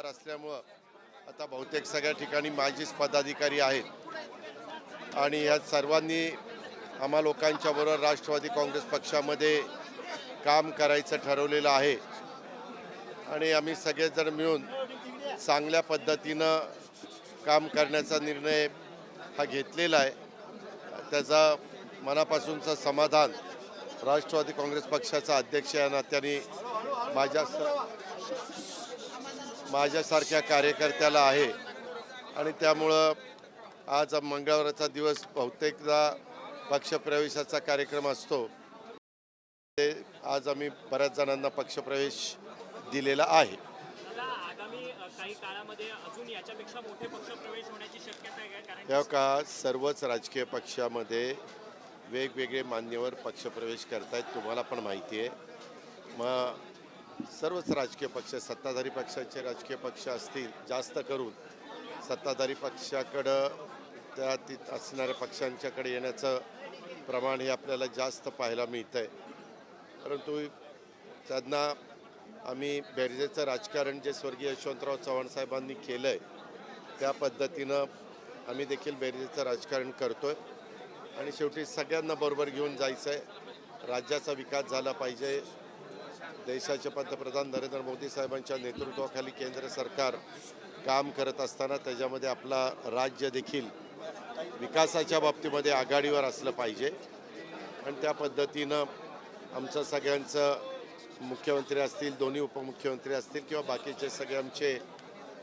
उमेदवार असल्यामुळं आता बहुतेक सगळ्या ठिकाणी माझीच पदाधिकारी आहेत आणि या सर्वांनी आम्हा लोकांच्या बरोबर राष्ट्रवादी काँग्रेस पक्षामध्ये काम करायचं ठरवलेलं आहे आणि आम्ही सगळेजण मिळून चांगल्या पद्धतीनं काम करण्याचा निर्णय हा घेतलेला आहे। त्याचा मनापासूनचं समाधान राष्ट्रवादी काँग्रेस पक्षाचा अध्यक्ष या नात्याने माझ्यासारख्या कार्यकर्त्याला आहे आणि त्यामुळं आज मंगळवारचा दिवस बहुतेकदा पक्षप्रवेशाचा कार्यक्रम असतो। ते आज आम्ही बऱ्याच जणांना पक्षप्रवेश दिलेला आहे। आगामी काही काळामध्ये अजून याच्यापेक्षा मोठे पक्षप्रवेश होण्याची शक्यता आहे कारण तेव्हा का सर्वच राजकीय पक्षामध्ये वेगवेगळे मान्यवर पक्षप्रवेश करतायत, तुम्हाला पण माहिती आहे। मग सर्वच राजकीय पक्ष, सत्ताधारी पक्षाचे राजकीय पक्ष असतील, जास्त करून सत्ताधारी पक्षाकडं त्या असणाऱ्या पक्षांच्याकडे येण्याचं प्रमाण हे आपल्याला जास्त पाहायला मिळतं आहे। परंतु त्यांना आम्ही बेरजेचं राजकारण जे स्वर्गीय यशवंतराव चव्हाण साहेबांनी केलं आहे त्या पद्धतीनं आम्ही देखील बेरजेचं राजकारण करतो आहे आणि शेवटी सगळ्यांना बरोबर घेऊन जायचं आहे। राज्याचा विकास झाला पाहिजे। देशाचे पंतप्रधान नरेंद्र मोदी साहेबांच्या नेतृत्वाखाली केंद्र सरकार काम करत असताना त्याच्यामध्ये आपला राज्य देखील विकासाच्या बाबतीमध्ये आघाडीवर असलं पाहिजे आणि त्या पद्धतीनं आमचं सगळ्यांचं मुख्यमंत्री असतील, दोन्ही उपमुख्यमंत्री असतील किंवा बाकीचे सगळे आमचे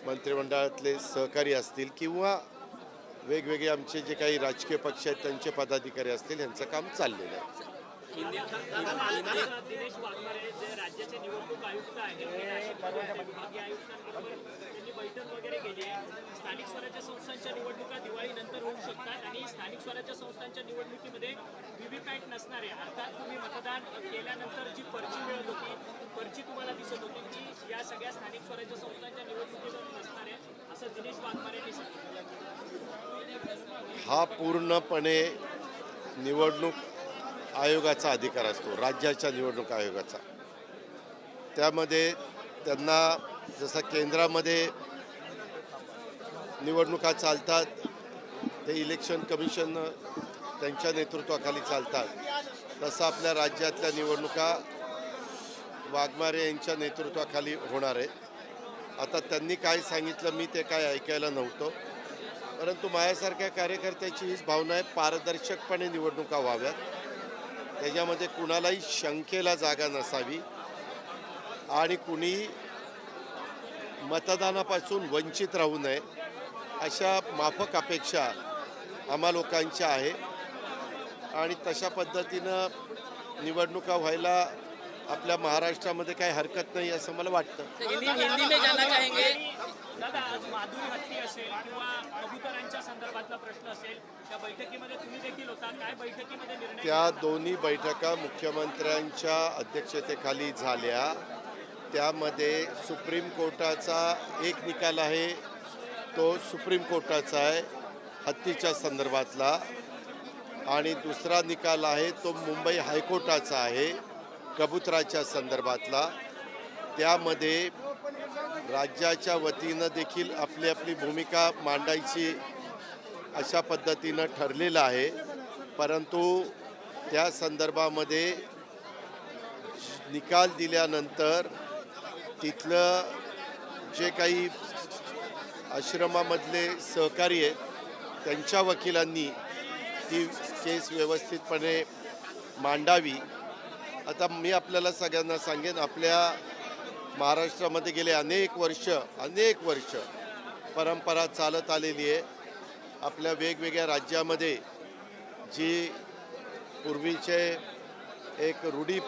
मंत्रिमंडळातले सहकारी असतील किंवा वेगवेगळे आमचे जे काही राजकीय पक्ष आहेत त्यांचे पदाधिकारी असतील यांचं काम चाललेलं आहे। दिनेश वाघमारे जे राज्याचे निवडणूक आयुक्त आहेत विभागीय आयुक्तांबरोबर त्यांनी बैठक वगैरे केली आहे। स्थानिक स्वराज्य संस्थांच्या निवडणुका दिवाळीनंतर होऊ शकतात आणि स्थानिक स्वराज्य संस्थांच्या निवडणुकीमध्ये व्हीव्हीपॅट नसणार आहे, अर्थात तुम्ही मतदान केल्यानंतर जी पर्ची मिळत होती, पर्ची तुम्हाला दिसत होती की या सगळ्या स्थानिक स्वराज्य संस्थांच्या निवडणुकीवर नसणार आहे असं दिनेश वाघमारे यांनी सांगितलं। हा पूर्णपणे निवडणूक आयोगाचा अधिकार असतो, राज्याच्या निवडणूक आयोगाचा। त्यामध्ये त्यांना जसं केंद्रामध्ये निवडणुका चालतात ते इलेक्शन कमिशन त्यांच्या नेतृत्वाखाली चालतात, तसं आपल्या राज्यातल्या निवडणुका वाघमारे यांच्या नेतृत्वाखाली होणार आहेत। आता त्यांनी काय सांगितलं मी ते काय ऐकायला नव्हतं, परंतु माझ्यासारख्या कार्यकर्त्याची हीच भावना आहे पारदर्शकपणे निवडणुका व्हाव्यात, त्याच्यामध्ये कुणालाही शंकेला जागा नसावी आणि कुणी मतदानापासून वंचित राहू नये अशा माफक अपेक्षा आम्हा लोकांच्या आहे आणि तशा पद्धतीनं निवडणुका व्हायला आपल्या महाराष्ट्रामध्ये काही हरकत नाही असं मला वाटतं। हिंदी में जानना चाहेंगे दादा, आज माधुरी हत्ती असेल किंवा कबुतरांच्या संदर्भातला प्रश्न असेल, त्या बैठकीमध्ये तुम्ही देखील होता, काय बैठकीमध्ये निर्णय? त्या दोन्ही बैठका मुख्यमंत्र्यांच्या अध्यक्षतेखाली झाल्या। त्यामध्ये सुप्रीम कोर्टाचा एक निकाल आहे, तो सुप्रीम कोर्टाचा आहे हत्तीच्या संदर्भातला, आणि दुसरा निकाल आहे तो मुंबई हायकोर्टाचा आहे कबुतराच्या संदर्भातला। त्यामध्ये राज्याच्या वतीनं देखील आपली आपली भूमिका मांडायची अशा पद्धतीनं ठरलेलं आहे, परंतु त्या संदर्भामध्ये निकाल दिल्यानंतर तिथलं जे काही आश्रमामधले सहकारी आहेत त्यांच्या वकिलांनी ती केस व्यवस्थितपणे मांडावी। आता मी आपल्याला सगळ्यांना सांगेन, आपल्या महाराष्ट्रामध्ये गेले अनेक वर्ष परंपरा चालत आलेली आहे। आपल्या वेगवेगळ्या राज्यामध्ये जी पूर्वीचे एक रूढी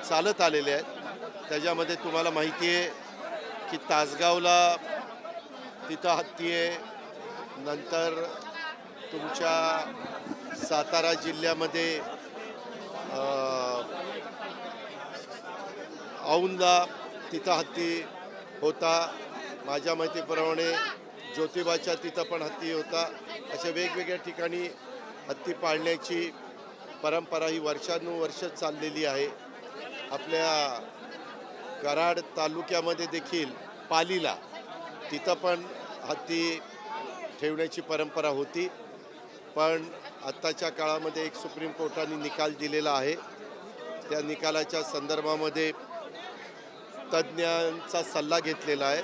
चालत आलेले आहेत त्याच्यामध्ये तुम्हाला माहिती आहे की तासगावला तिथं हत्ती आहे, नंतर तुमच्या सातारा जिल्ह्यामध्ये औंधला तिथं हत्ती होता, माझ्या माहितीप्रमाणे ज्योतिबाच्या तिथं पण हत्ती होता। अशा वेगवेगळ्या ठिकाणी हत्ती पाळण्याची परंपरा ही वर्षानुवर्ष चाललेली आहे। आपल्या कराड तालुक्यामध्ये देखील पालीला तिथं पण हत्ती ठेवण्याची परंपरा होती. पण आत्ताच्या काळामध्ये एक सुप्रीम कोर्टाने निकाल दिलेला आहे. त्या निकालाच्या संदर्भामध्ये तज्ज्ञांचा सल्ला घेतलेला आहे.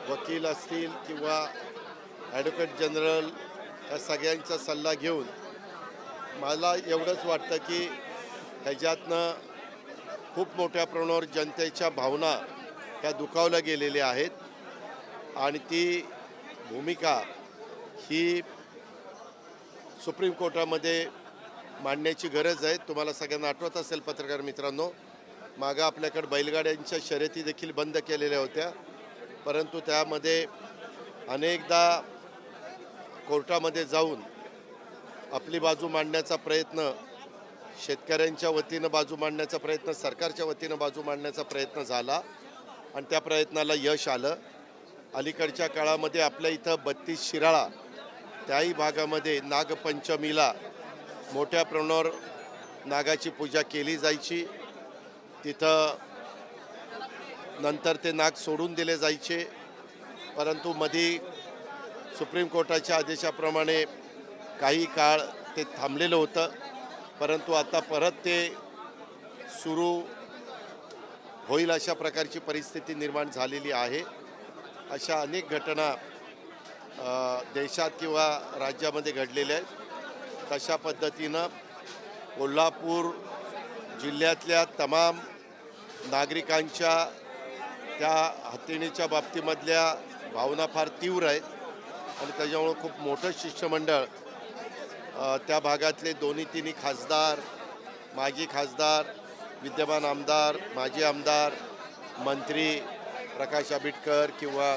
वकील असतील किंवा ॲडव्होकेट जनरल या सगळ्यांचा सल्ला घेऊन मला एवढंच वाटतं की ह्याच्यातनं खूप मोठ्या प्रमाणावर जनतेच्या भावना ह्या दुखावल्या गेलेल्या आहेत आणि ती भूमिका ही सुप्रीम कोर्टामध्ये मांडण्याची गरज आहे. तुम्हाला सगळ्यांना आठवत असेल पत्रकार मित्रांनो, मागं आपल्याकडे बैलगाड्यांच्या शर्यती देखील बंद केलेल्या होत्या, परंतु त्यामध्ये अनेकदा कोर्टामध्ये जाऊन आपली बाजू मांडण्याचा प्रयत्न, शेतकऱ्यांच्या वतीनं बाजू मांडण्याचा प्रयत्न, सरकारच्या वतीनं बाजू मांडण्याचा प्रयत्न झाला आणि त्या प्रयत्नाला यश आलं. अलीकडच्या काळामध्ये आपल्या इथं 32 शिराळा त्याही भागामध्ये नागपंचमीला मोठ्या प्रमाणावर नागाची पूजा केली जायची. तिथं नंतर ते नाग सोडून दिले जायचे, परंतु मध्ये सुप्रीम कोर्टाच्या आदेशाप्रमाणे काही काळ ते थांबलेलं होतं, परंतु आता परत ते सुरू होईल अशा प्रकारची परिस्थिती निर्माण झालेली आहे. अशा अनेक घटना देशात किंवा राज्यामध्ये घडलेल्या आहेत. तशा पद्धतीनं कोल्हापूर जिल्ह्यातल्या तमाम नागरिकांच्या त्या हत्तीणीच्या बाबतीमधल्या भावना फार तीव्र आहेत आणि त्याच्यामुळं खूप मोठं शिष्टमंडळ त्या भागातले दोन्ही तिन्ही खासदार, माजी खासदार, विद्यमान आमदार, माजी आमदार, मंत्री प्रकाश आंबेडकर किंवा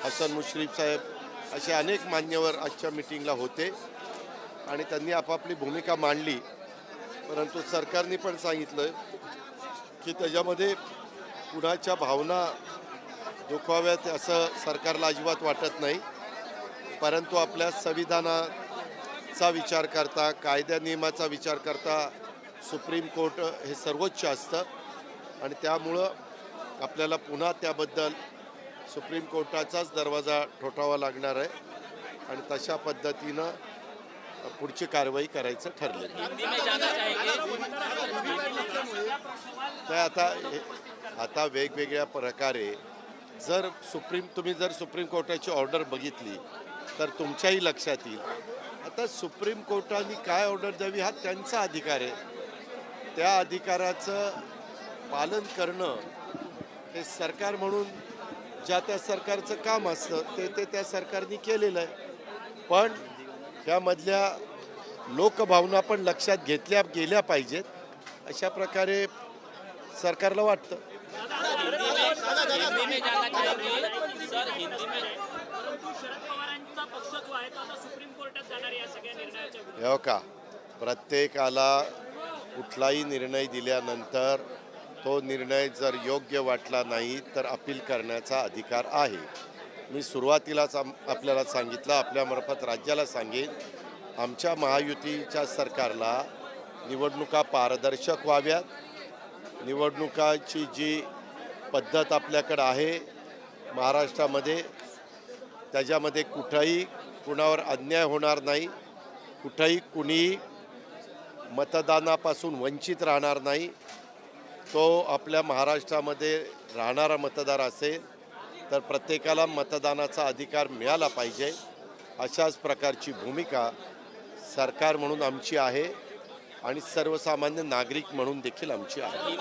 हसन मुश्रीफ साहेब असे अनेक मान्यवर आजच्या मिटिंगला होते आणि त्यांनी आपापली भूमिका मांडली. परंतु सरकारने पण सांगितलं की त्याच्यामध्ये कुणाच्या भावना दुखाव्यात असं सरकारला अजिबात वाटत नाही, परंतु आपल्या संविधानाचा विचार करता, कायदा नियमाचा विचार करता सुप्रीम कोर्ट हे सर्वोच्च असतं आणि त्यामुळं आपल्याला पुन्हा त्याबद्दल सुप्रीम कोर्टाचाच दरवाजा ठोठावा लागणार आहे आणि तशा पद्धतीनं पुढची कारवाई करायचं ठरलं. आता वेगवेगळ्या प्रकारे तुम्ही जर सुप्रीम कोर्टाची ऑर्डर बघितली तर तुमच्याही लक्षात येईल. आता सुप्रीम कोर्टाने काय ऑर्डर द्यावी हा त्यांचा अधिकार आहे. त्या अधिकाराचं पालन करणं हे सरकार म्हणून ज्या त्या सरकारचं काम असतं ते त्या सरकारने केलेलं आहे. पण त्यामधल्या लोकभावना पण लक्षात घेतल्या गेल्या पाहिजेत अशा प्रकारे सरकारला वाटतं. हो का, प्रत्येकाला कुठलाही निर्णय दिल्यानंतर तो निर्णय जर योग्य वाटला नाही तर अपील करण्याचा अधिकार आहे. मी सुरुवातीलाच आपल्याला सांगितलं, आपल्यामार्फत राज्याला सांगेन, आमच्या महायुतीच्या सरकारला निवडणुका पारदर्शक व्हाव्यात. निवडणुकाची जी पद्धत आपल्याकडं आहे महाराष्ट्रामध्ये, त्याच्यामध्ये कुठंही कुणावर अन्याय होणार नाही, कुठंही कुणी मतदानापासून वंचित राहणार नाही. तो आपल्या महाराष्ट्रामध्ये राहणारा मतदार असेल तर प्रत्येकाला मतदानाचा अधिकार मिळाला पाहिजे. अशाच प्रकारची भूमिका सरकार म्हणून आमची आहे आणि सर्वसामान्य नागरिक म्हणून देखील आमची आहे.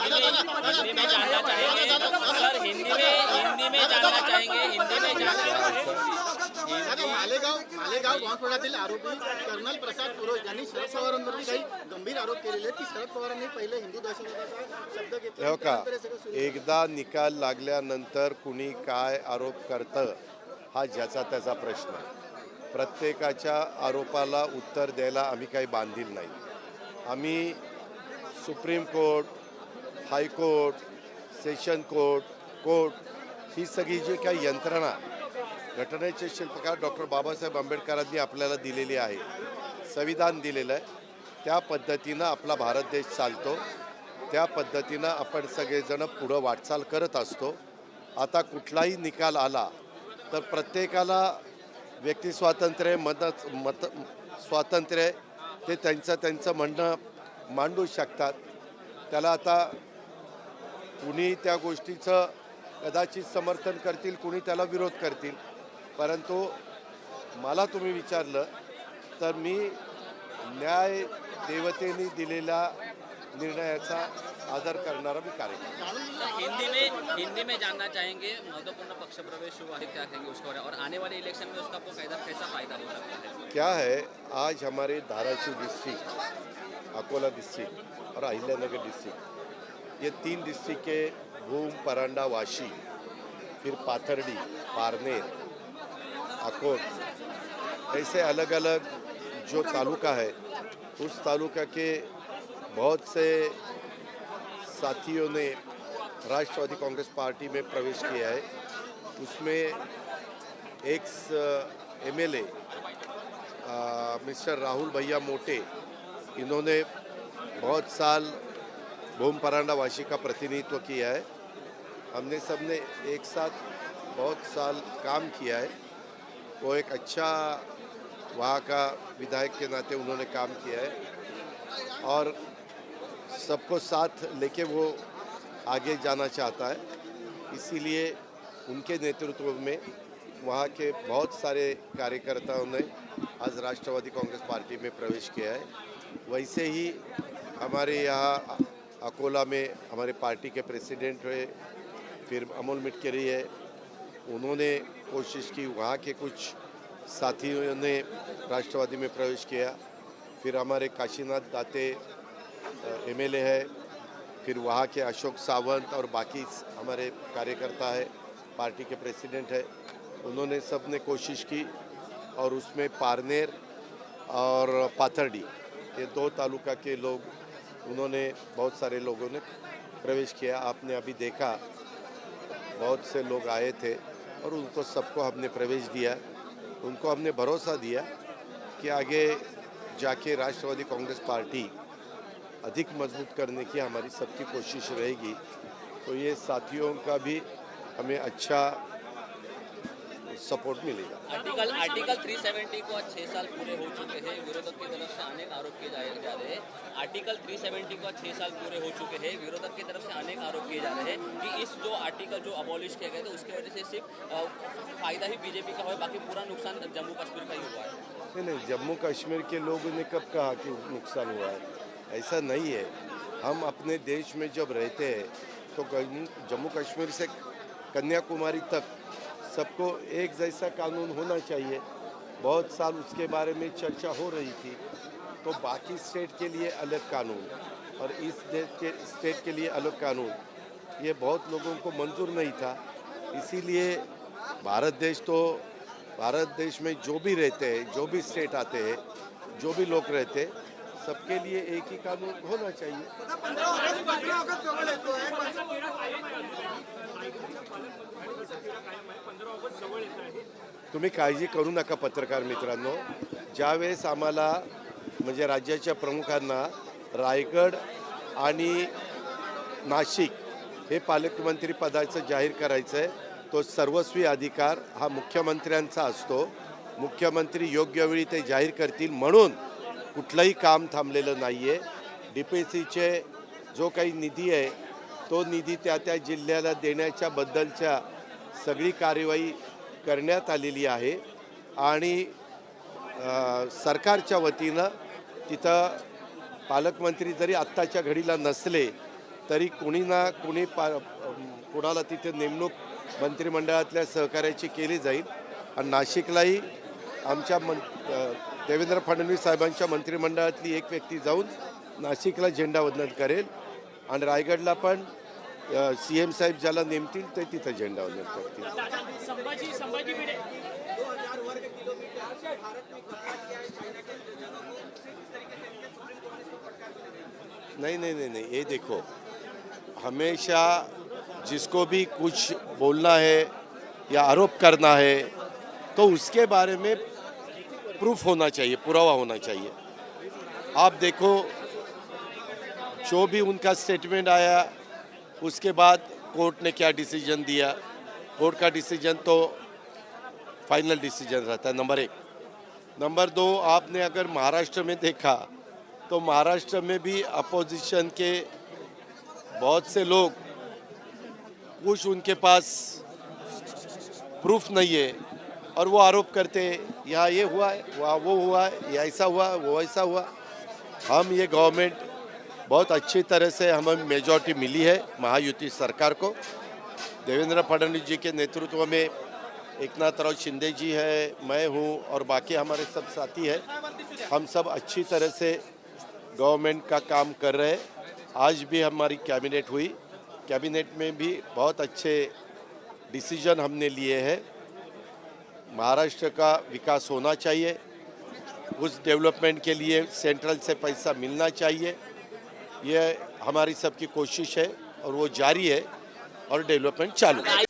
मालेगाव बॉम्बस्फोटातील आरोपी कर्नल प्रसाद पुरोहित यांनी शरद पवारांवरती काही गंभीर आरोप केलेले आहेत की शरद पवारांनी पहिले हिंदू दहशतवादाचा शब्द घेतला. हो का, एकदा निकाल लागल्यानंतर कुणी काय आरोप करतं हा ज्याचा त्याचा प्रश्न आहे. प्रत्येकाच्या आरोपाला उत्तर द्यायला आम्ही काही बांधील नाही. आम्ही supreme court, high court, session court ही सगळी जी काही यंत्रणा घटनेचे शिल्पकार डॉक्टर बाबासाहेब आंबेडकरांनी आपल्याला दिलेली आहे, संविधान दिलेलं आहे, त्या पद्धतीनं आपला भारत देश चालतो. त्या पद्धतीनं आपण सगळेजण पुढं वाटचाल करत असतो. आता कुठलाही निकाल आला तर प्रत्येकाला व्यक्ती स्वातंत्र्य मत स्वातंत्र्य आहे, ते त्यांचं म्हणणं मांडू शकतात. त्याला आता कुणी त्या गोष्टीचं कदाचित समर्थन करतील, कुणी त्याला विरोध करतील. परंतु मला तुम्ही विचारलं तर मी न्याय देवतेने दिलेल्या निर्णयाचा आदर करणारा मी कार्यकर्ता. हिंदी में जानना चाहेंगे, महत्वपूर्ण पक्ष प्रवेश हुआ है, क्या कहेंगे उसको, और आने वाले इलेक्शन में उसका आपको कैसा फायदा हो सकता है? क्या है, आज हमारे धाराशिव डिस्ट्रिक्ट, अकोला डिस्ट्रिक्ट और अहिल्यानगर डिस्ट्रिक्ट, ये 3 डिस्ट्रिक्ट के भूम, परांडा, वाशी, फिर पाथर्डी, पारनेर, अकोट, ऐसे अलग अलग जो तालुका है, उस तालुका के बहुत से साथियों ने राष्ट्रवादी कांग्रेस पार्टी में प्रवेश किया है. उसमें एक्स एमएलए मिस्टर राहुल भैया मोटे, इन्होंने बहुत साल भूम परांडा वाशी का प्रतिनिधित्व किया है. हमने सबने एक साथ बहुत साल काम किया है. वो एक अच्छा वहाँ का विधायक के नाते उन्होंने काम किया है और सबको साथ लेके वो आगे जाना चाहता है. इसीलिए उनके नेतृत्व में वहाँ के बहुत सारे कार्यकर्ताओं ने आज राष्ट्रवादी कांग्रेस पार्टी में प्रवेश किया है. वैसे ही हमारे यहाँ अकोला में हमारे पार्टी के प्रेसिडेंट हुए, फिर अमोल मिटकरी है, उन्होंने कोशिश की. वहाँ के कुछ साथियों ने राष्ट्रवादी में प्रवेश किया. फिर हमारे काशीनाथ दाते एमएलए है, फिर वहाँ के अशोक सावंत और बाकी हमारे कार्यकर्ता है, पार्टी के प्रेसिडेंट है, उन्होंने सब ने कोशिश की और उसमें पारनेर और पाथर्डी, ये 2 तालुका के लोग, उन्होंने बहुत सारे लोगों ने प्रवेश किया. आपने अभी देखा बहुत से लोग आए थे और उनको सबको हमने प्रवेश दिया. उनको हमने भरोसा दिया कि आगे जाके राष्ट्रवादी कांग्रेस पार्टी अधिक मजबूत करने की हमारी सबकी कोशिश रहेगी. तो ये साथियों का भी हमें अच्छा सपोर्ट मिलेगा. आर्टिकल 370 को आज 6 साल पूरे हो चुके हैं, विरोधक की तरफ से अनेक आरोप किए जा रहे हैं. आर्टिकल 370 को 6 साल पूरे हो चुके हैं, विरोधक की तरफ से अनेक आरोप किए जा रहे हैं कि इस जो आर्टिकल जो अबॉलिश किया गया था उसकी वजह से सिर्फ फायदा ही बीजेपी का हुआ, बाकी पूरा नुकसान जम्मू कश्मीर का ही हुआ है. नहीं, जम्मू कश्मीर के लोगों ने कब कहा कि नुकसान हुआ है? ऐसा नहीं है. हम अपने देश में जब रहते हैं तो जम्मू कश्मीर से कन्याकुमारी तक सबको एक जैसा कानून होना चाहिए. बहुत साल उसके बारे में चर्चा हो रही थी. तो बाकी स्टेट के लिए अलग कानून और इस देश के स्टेट के लिए अलग कानून, ये बहुत लोगों को मंजूर नहीं था. इसीलिए भारत देश में जो भी रहते हैं, जो भी स्टेट आते हैं, जो भी लोग रहते हैं, सबके लिए एक ही कानून होना चाहिए. तुम्ही काळजी करू नका पत्रकार मित्रांनो. ज्यावेळेस आम्हाला म्हणजे राज्याच्या प्रमुखांना रायगड आणि नाशिक हे पालकमंत्री पदाचं जाहीर करायचं आहे, तो सर्वस्वी अधिकार हा मुख्यमंत्र्यांचा असतो. मुख्यमंत्री योग्य वेळी ते जाहीर करतील, म्हणून कुठलंही काम थांबलेलं नाही आहे. DPCचे जो काही निधी आहे तो निधी त्या जिल्ह्याला देण्याच्या बद्दलच्या सगळी कार्यवाही करण्यात आलेली आहे आणि सरकारच्या वतीनं तिथं पालकमंत्री जरी आत्ताच्या घडीला नसले तरी कोणी ना कोणी कोणाला तिथे नेमणूक मंत्रिमंडळातल्या सहकार्याची केली जाईल. आणि नाशिकलाही आमच्या देवेंद्र फडणवीस साहेबांच्या मंत्रिमंडळातली एक व्यक्ती जाऊन नाशिकला झेंडावंदन करेल आणि रायगडला पण CM साहेब ज्याला नेमतील ते तिथं झेंडावंदन करतील. संभाजी भिडे नहीं, ये देखो, हमेशा जिसको भी कुछ बोलना है या आरोप करना है तो उसके बारे में प्रूफ होना चाहिए, पुरावा होना चाहिए. आप देखो जो भी उनका स्टेटमेंट आया उसके बाद कोर्ट ने क्या डिसीजन दिया. कोर्ट का डिसीजन तो फाइनल डिसीजन रहता है, नंबर 1। नंबर 2, आपने अगर महाराष्ट्र में देखा तो महाराष्ट्र में भी अपोजिशन के बहुत से लोग, कुछ उनके पास प्रूफ नहीं है और वो आरोप करते हैं यहाँ ये हुआ है, वहाँ वो हुआ है, ये ऐसा हुआ, वो ऐसा हुआ। हम ये गवर्नमेंट बहुत अच्छी तरह से हमें मेजॉरिटी मिली है महायुति सरकार को। देवेंद्र फडणवीस जी के नेतृत्व में एकनाथराव शिंदे जी है, मैं हूँ और बाकी हमारे सब साथी हैं। हम सब अच्छी तरह से गवर्नमेंट का काम कर रहे हैं। आज भी हमारी कैबिनेट हुई, कैबिनेट में भी बहुत अच्छे डिसीजन हमने लिए हैं। महाराष्ट्र का विकास होना चाहिए, उस डेवलपमेंट के लिए सेंट्रल से पैसा मिलना चाहिए, ये हमारी सबकी कोशिश है और वो जारी है और डेवलपमेंट चालू है।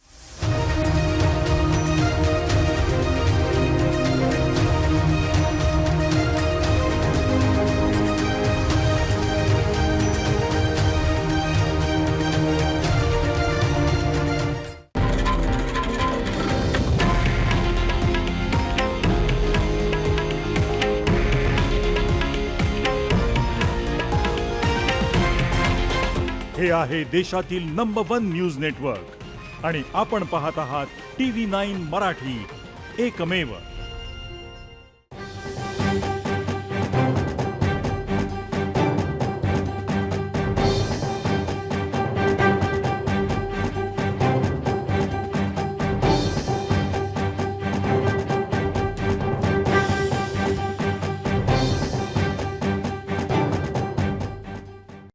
हे आहे देशातील नंबर 1 न्यूज नेटवर्क आणि आपण पाहत आहात TV9 मराठी, एकमेव.